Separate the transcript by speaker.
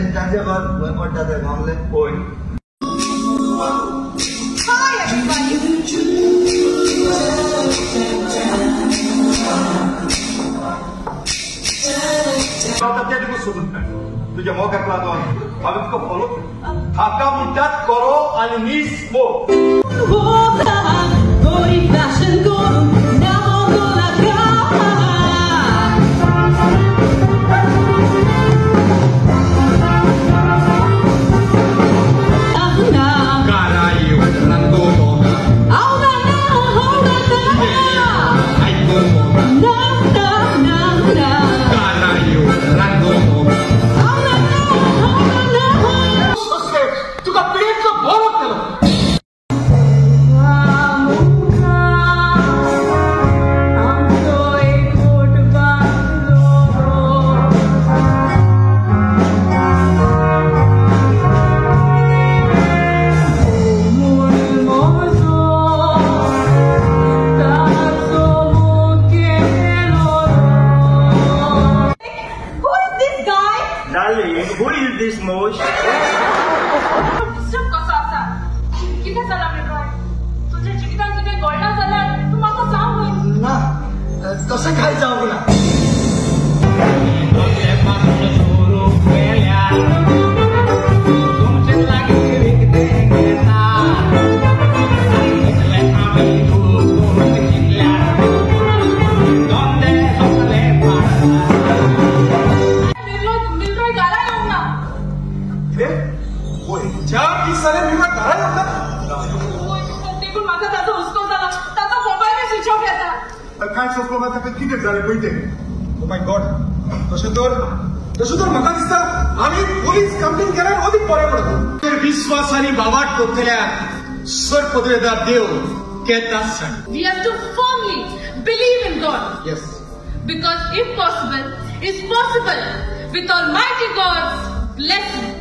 Speaker 1: tangible weapon that they normally point.
Speaker 2: Hi everybody.
Speaker 1: तुझ्या मोक्यातला दोन अभी तुझको फॉलो थाका मुद्दात करो आणि मी स्मोक
Speaker 2: कोई फैशन करो ना हो लगा
Speaker 1: Darling, who is this Mosh?
Speaker 2: Disturb कसा असा? किती झाला मिळतोय? तुझ्या जीवितांत किती गोळा झाला? तू मला सांग
Speaker 1: ना कसं काय जाऊ ना काय सोपलं आता किती झाले पहिले ओ माय गॉड तसं तर म्हाका दिसता आम्ही पोलीस कंप्लेंट केल्यार अधिक बरें पडटा विश्वासानी बाबाट कोतल्या सर पदरेदार देव केता सन
Speaker 2: We have to firmly believe in God.
Speaker 1: Yes.
Speaker 2: Because impossible is possible with Almighty God's blessing.